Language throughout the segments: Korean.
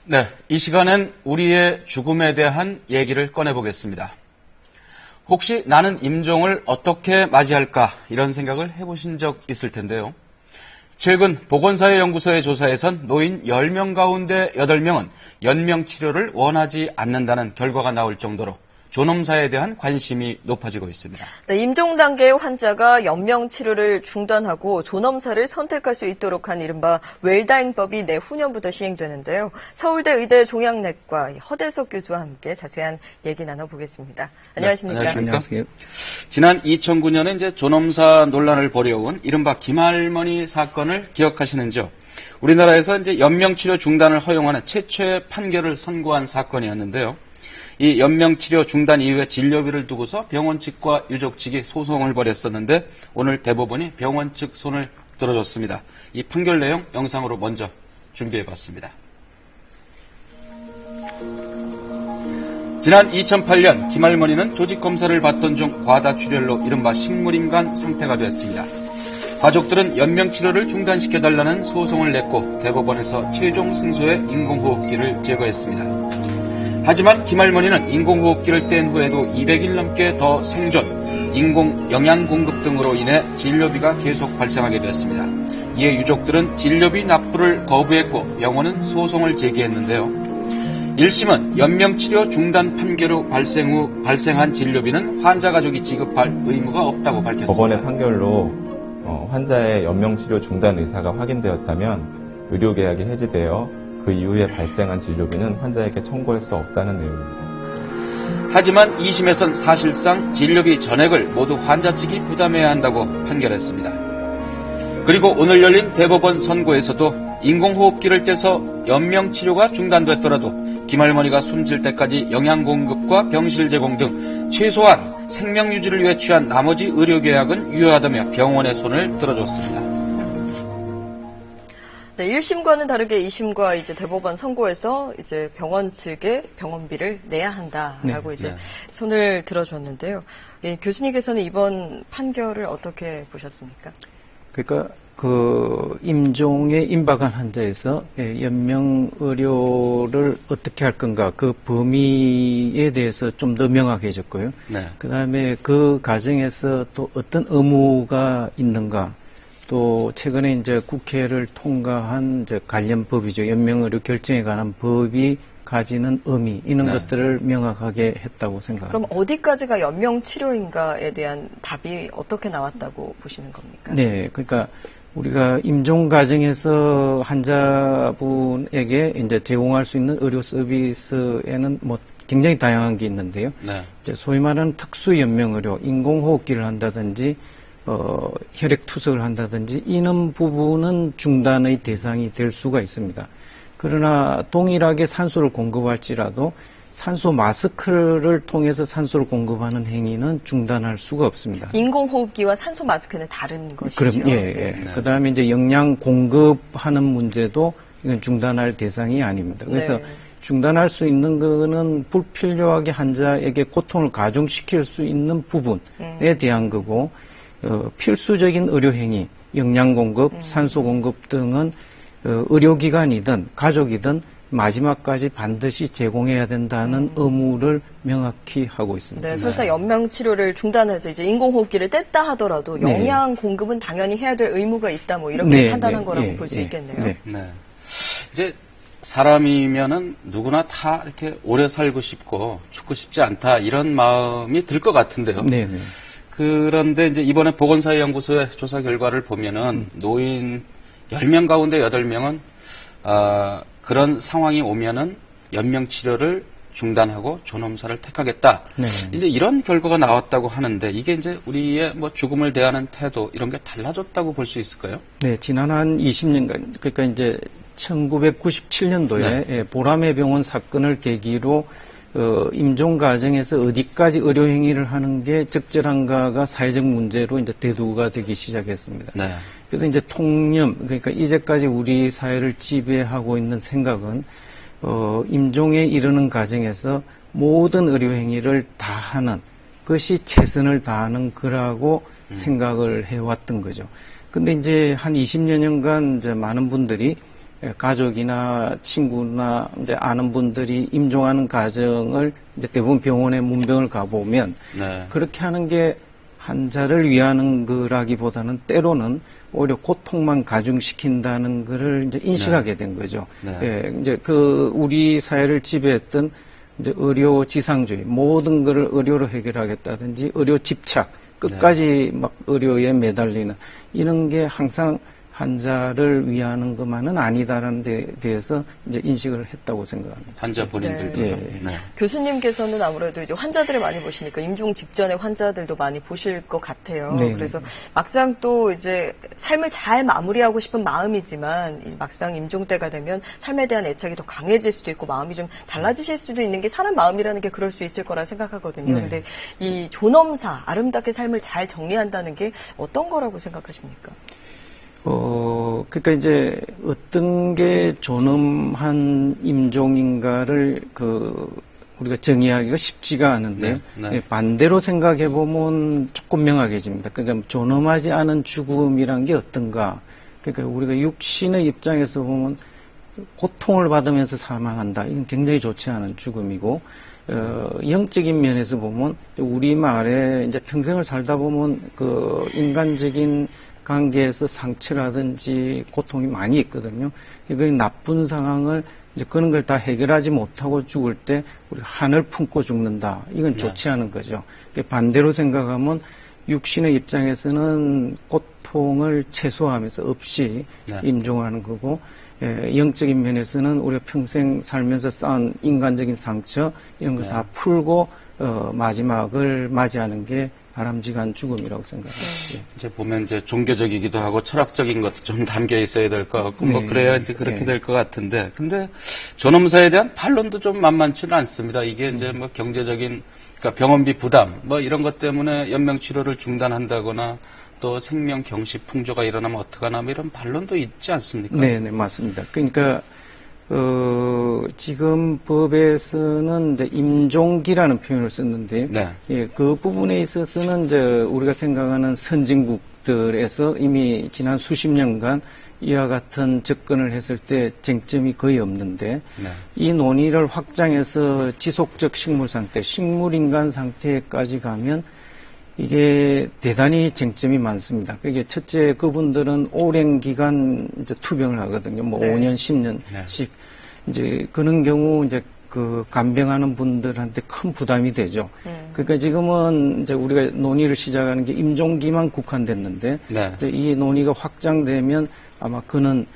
네, 이 시간엔 우리의 죽음에 대한 얘기를 꺼내보겠습니다. 혹시 나는 임종을 어떻게 맞이할까 이런 생각을 해보신 적 있을 텐데요. 최근 보건사회연구소의 조사에선 노인 10명 가운데 8명은 연명치료를 원하지 않는다는 결과가 나올 정도로 존엄사에 대한 관심이 높아지고 있습니다. 네, 임종 단계의 환자가 연명 치료를 중단하고 존엄사를 선택할 수 있도록 한 이른바 웰다잉법이 내후년부터 시행되는데요. 서울대 의대 종양내과 허대석 교수와 함께 자세한 얘기 나눠보겠습니다. 안녕하십니까? 네, 안녕하세요. 지난 2009년에 이제 존엄사 논란을 벌여온 이른바 김할머니 사건을 기억하시는지요? 우리나라에서 이제 연명치료 중단을 허용하는 최초의 판결을 선고한 사건이었는데요. 이 연명치료 중단 이후에 진료비를 두고서 병원 측과 유족 측이 소송을 벌였었는데 오늘 대법원이 병원 측 손을 들어줬습니다. 이 판결 내용 영상으로 먼저 준비해봤습니다. 지난 2008년 김할머니는 조직검사를 받던 중 과다출혈로 이른바 식물인간 상태가 됐습니다. 가족들은 연명치료를 중단시켜달라는 소송을 냈고 대법원에서 최종 승소에 인공호흡기를 제거했습니다. 하지만 김할머니는 인공호흡기를 뗀 후에도 200일 넘게 더 생존, 인공 영양 공급 등으로 인해 진료비가 계속 발생하게 되었습니다. 이에 유족들은 진료비 납부를 거부했고 병원은 소송을 제기했는데요. 1심은 연명치료 중단 판결 후 발생한 진료비는 환자 가족이 지급할 의무가 없다고 밝혔습니다. 법원의 판결로 환자의 연명치료 중단 의사가 확인되었다면 의료계약이 해지되어 그 이후에 발생한 진료비는 환자에게 청구할 수 없다는 내용입니다. 하지만 2심에선 사실상 진료비 전액을 모두 환자 측이 부담해야 한다고 판결했습니다. 그리고 오늘 열린 대법원 선고에서도 인공호흡기를 떼서 연명치료가 중단됐더라도 김할머니가 숨질 때까지 영양공급과 병실 제공 등 최소한 생명유지를 위해 취한 나머지 의료계약은 유효하다며 병원의 손을 들어줬습니다. 네, 1심과는 다르게 2심과 이제 대법원 선고에서 이제 병원 측에 병원비를 내야 한다라고 이제 손을 들어줬는데요. 예, 교수님께서는 이번 판결을 어떻게 보셨습니까? 그러니까 그 임종에 임박한 환자에서 연명 의료를 어떻게 할 건가 그 범위에 대해서 좀 더 명확해졌고요. 그다음에 그 과정에서 또 어떤 의무가 있는가. 또 최근에 이제 국회를 통과한 이제 관련 법이죠. 연명의료 결정에 관한 법이 가지는 의미 이런 것들을 명확하게 했다고 생각합니다. 그럼 어디까지가 연명 치료인가에 대한 답이 어떻게 나왔다고 보시는 겁니까? 네, 그러니까 우리가 임종 과정에서 환자분에게 이제 제공할 수 있는 의료 서비스에는 뭐 굉장히 다양한 게 있는데요. 이제 소위 말하는 특수 연명 의료, 인공호흡기를 한다든지 혈액 투석을 한다든지 이런 부분은 중단의 대상이 될 수가 있습니다. 그러나 동일하게 산소를 공급할지라도 산소 마스크를 통해서 산소를 공급하는 행위는 중단할 수가 없습니다. 인공호흡기와 산소 마스크는 다른 것이죠. 그럼 그다음에 이제 영양 공급하는 문제도 이건 중단할 대상이 아닙니다. 그래서 중단할 수 있는 거는 불필요하게 환자에게 고통을 가중시킬 수 있는 부분에 대한 거고 필수적인 의료행위, 영양공급, 산소공급 등은 의료기관이든 가족이든 마지막까지 반드시 제공해야 된다는 의무를 명확히 하고 있습니다. 네, 설사 연명치료를 중단해서 이제 인공호흡기를 뗐다 하더라도 영양공급은 당연히 해야 될 의무가 있다 뭐 이렇게 판단한 거라고 볼 수 있겠네요. 이제 사람이면은 누구나 다 이렇게 오래 살고 싶고 죽고 싶지 않다 이런 마음이 들 것 같은데요. 그런데 이제 이번에 보건사회연구소의 조사 결과를 보면은 노인 10명 가운데 8명은 그런 상황이 오면은 연명치료를 중단하고 존엄사를 택하겠다. 이제 이런 결과가 나왔다고 하는데 이게 이제 우리의 뭐 죽음을 대하는 태도 이런 게 달라졌다고 볼 수 있을까요? 네, 지난 한 20년간 그러니까 이제 1997년도에 보라매 병원 사건을 계기로 임종 과정에서 어디까지 의료 행위를 하는 게 적절한가가 사회적 문제로 이제 대두가 되기 시작했습니다. 그래서 이제 통념, 그러니까 이제까지 우리 사회를 지배하고 있는 생각은 임종에 이르는 과정에서 모든 의료 행위를 다 하는 것이 최선을 다하는 거라고 생각을 해왔던 거죠. 근데 이제 한 20여 년간 이제 많은 분들이 가족이나 친구나 이제 아는 분들이 임종하는 과정을 이제 대부분 병원에 문병을 가보면 네. 그렇게 하는 게 환자를 위하는 거라기보다는 때로는 오히려 고통만 가중시킨다는 것을 이제 인식하게 된 거죠. 네. 예, 이제 우리 사회를 지배했던 이제 의료 지상주의, 모든 것을 의료로 해결하겠다든지 의료 집착, 끝까지 막 의료에 매달리는 이런 게 항상 환자를 위하는 것만은 아니다라는 데 대해서 이제 인식을 했다고 생각합니다. 환자 본인들도. 네. 네. 교수님께서는 아무래도 이제 환자들을 많이 보시니까 임종 직전에 환자들도 많이 보실 것 같아요. 네. 그래서 막상 또 이제 삶을 잘 마무리하고 싶은 마음이지만 막상 임종 때가 되면 삶에 대한 애착이 더 강해질 수도 있고 마음이 좀 달라지실 수도 있는 게 사람 마음이라는 게 그럴 수 있을 거라 생각하거든요. 네. 근데 이 존엄사, 아름답게 삶을 잘 정리한다는 게 어떤 거라고 생각하십니까? 그러니까 이제 어떤 게 존엄한 임종인가를 우리가 정의하기가 쉽지가 않은데 네, 네. 반대로 생각해 보면 조금 명확해집니다. 그러니까 존엄하지 않은 죽음이란 게 어떤가? 그러니까 우리가 육신의 입장에서 보면 고통을 받으면서 사망한다. 이건 굉장히 좋지 않은 죽음이고 영적인 면에서 보면 우리 말에 이제 평생을 살다 보면 인간적인 관계에서 상처라든지 고통이 많이 있거든요. 그 나쁜 상황을 이제 그런 걸 다 해결하지 못하고 죽을 때 우리 한을 품고 죽는다. 이건 좋지 않은 거죠. 반대로 생각하면 육신의 입장에서는 고통을 최소화하면서 없이 임종하는 거고 영적인 면에서는 우리가 평생 살면서 쌓은 인간적인 상처 이런 거 다 풀고 마지막을 맞이하는 게 바람직한 죽음이라고 생각합니다. 이제 보면 이제 종교적이기도 하고 철학적인 것도 좀 담겨 있어야 될 것 같고 뭐 그래야 이제 그렇게 될 것 같은데 근데 존엄사에 대한 반론도 좀 만만치는 않습니다. 이게 이제 뭐 경제적인 그러니까 병원비 부담 뭐 이런 것 때문에 연명 치료를 중단한다거나 또 생명 경시 풍조가 일어나면 어떡하나 뭐 이런 반론도 있지 않습니까? 네, 맞습니다. 그러니까 지금 법에서는 이제 임종기라는 표현을 썼는데, 그 부분에 있어서는 이제 우리가 생각하는 선진국들에서 이미 지난 수십 년간 이와 같은 접근을 했을 때 쟁점이 거의 없는데, 이 논의를 확장해서 지속적 식물 상태, 식물인간 상태까지 가면 이게 대단히 쟁점이 많습니다. 그게 첫째, 그분들은 오랜 기간 이제 투병을 하거든요. 뭐 5년, 10년씩. 이제 그런 경우 이제 간병하는 분들한테 큰 부담이 되죠. 그러니까 지금은 이제 우리가 논의를 시작하는 게 임종기만 국한됐는데 이제 이 논의가 확장되면 아마 그는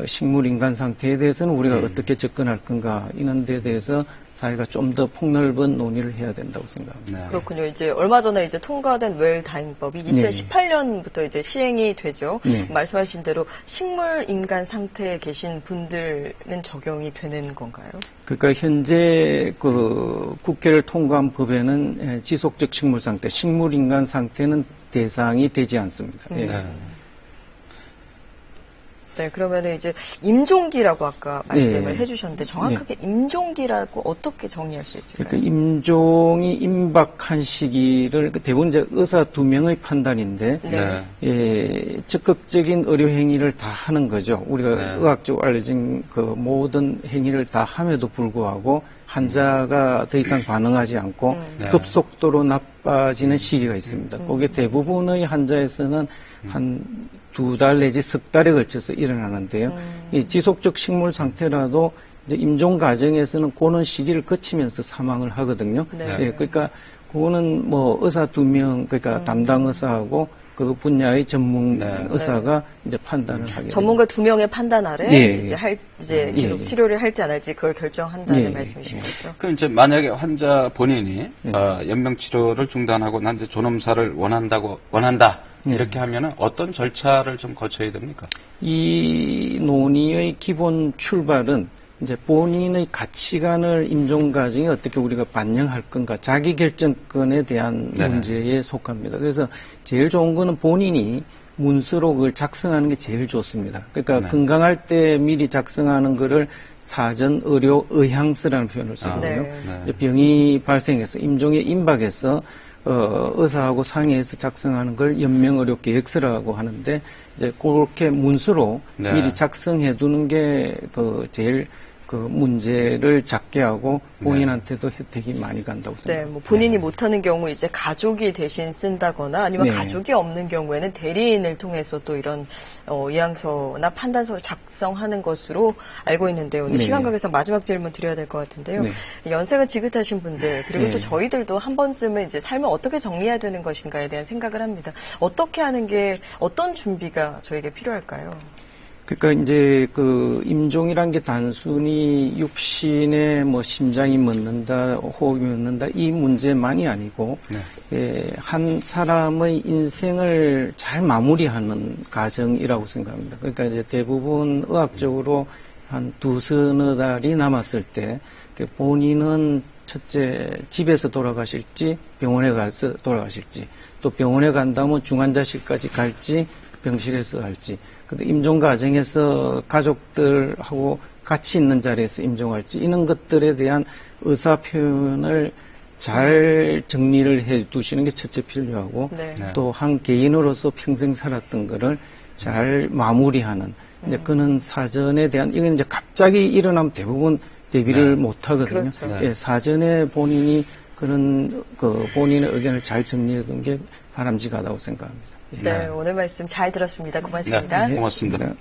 식물인간 상태에 대해서는 우리가 어떻게 접근할 건가 이런 데 대해서 사회가 좀 더 폭넓은 논의를 해야 된다고 생각합니다. 그렇군요. 이제 얼마 전에 이제 통과된 웰다잉법이 2018년부터 이제 시행이 되죠. 말씀하신 대로 식물 인간 상태에 계신 분들은 적용이 되는 건가요? 그러니까 현재 국회를 통과한 법에는 지속적 식물 상태, 식물 인간 상태는 대상이 되지 않습니다. 네, 그러면은 이제 임종기라고 아까 말씀을 해주셨는데 정확하게 임종기라고 어떻게 정의할 수 있을까요? 그러니까 임종이 임박한 시기를 대부분 이제 의사 2명의 판단인데 적극적인 의료 행위를 다 하는 거죠. 우리가 의학적으로 알려진 모든 행위를 다 함에도 불구하고 환자가 더 이상 반응하지 않고 급속도로 나빠지는 시기가 있습니다. 그게 대부분의 환자에서는 한 2달 내지 석 달에 걸쳐서 일어나는데요. 이 지속적 식물 상태라도 이제 임종 과정에서는 그런 시기를 거치면서 사망을 하거든요. 그러니까 그거는 뭐 의사 2명, 그러니까 담당 의사하고 그 분야의 전문 의사가 이제 판단을 하게 전문가 2명의 판단 아래 이제 계속 치료를 할지 안 할지 그걸 결정한다는 말씀이신 거죠. 그럼 이제 만약에 환자 본인이 연명 치료를 중단하고 난 이제 존엄사를 원한다. 이렇게 하면은 어떤 절차를 좀 거쳐야 됩니까? 이 논의의 기본 출발은 이제 본인의 가치관을 임종 과정에 어떻게 우리가 반영할 건가, 자기 결정권에 대한 문제에 속합니다. 그래서 제일 좋은 거는 본인이 문서로 그걸 작성하는 게 제일 좋습니다. 그러니까 건강할 때 미리 작성하는 거를 사전 의료 의향서라는 표현을 쓰거든요. 병이 발생해서 임종에 임박해서 의사하고 상의해서 작성하는 걸 연명의료 계획서라고 하는데 이제 그렇게 문서로 네. 미리 작성해 두는 게 제일 그 문제를 작게 하고 본인한테도 혜택이 많이 간다고 생각합니다. 네, 뭐 본인이 못하는 경우 이제 가족이 대신 쓴다거나 아니면 네. 가족이 없는 경우에는 대리인을 통해서 또 이런 의향서나 판단서를 작성하는 것으로 알고 있는데요. 오늘 네. 시간 관계상 마지막 질문 드려야 될 것 같은데요. 네. 연세가 지긋하신 분들 그리고 네. 또 저희들도 한 번쯤은 이제 삶을 어떻게 정리해야 되는 것인가에 대한 생각을 합니다. 어떻게 하는 게 어떤 준비가 저에게 필요할까요? 그러니까 이제 그 임종이란 게 단순히 육신에 뭐 심장이 멎는다, 호흡이 멎는다 이 문제만이 아니고 한 사람의 인생을 잘 마무리하는 과정이라고 생각합니다. 그러니까 이제 대부분 의학적으로 한 두서너 달이 남았을 때 본인은 첫째 집에서 돌아가실지 병원에 가서 돌아가실지 또 병원에 간다면 중환자실까지 갈지 병실에서 할지 근데 임종 과정에서 가족들하고 같이 있는 자리에서 임종할지 이런 것들에 대한 의사 표현을 잘 정리를 해 두시는 게 첫째 필요하고 네. 또 한 개인으로서 평생 살았던 거를 잘 마무리하는 이제 그는 사전에 대한 이건 이제 갑자기 일어나면 대부분 대비를 못 하거든요. 그렇죠. 예, 사전에 본인이 그런 그 본인의 의견을 잘 정리해 둔 게 바람직하다고 생각합니다. 예. 네, 오늘 말씀 잘 들었습니다. 고맙습니다. 네, 고맙습니다. 네.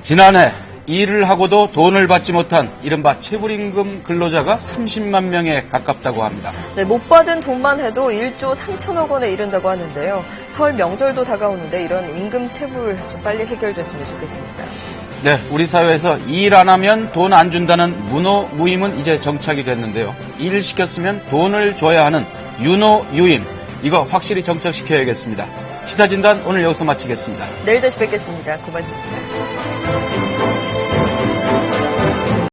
지난해 일을 하고도 돈을 받지 못한 이른바 체불임금 근로자가 30만 명에 가깝다고 합니다. 네, 못 받은 돈만 해도 1조 3천억 원에 이른다고 하는데요. 설 명절도 다가오는데 이런 임금 체불 좀 빨리 해결됐으면 좋겠습니다. 네, 우리 사회에서 일 안 하면 돈 안 준다는 무노무임은 이제 정착이 됐는데요. 일을 시켰으면 돈을 줘야 하는 유노유임, 이거 확실히 정착시켜야겠습니다. 시사진단 오늘 여기서 마치겠습니다. 내일 다시 뵙겠습니다. 고맙습니다.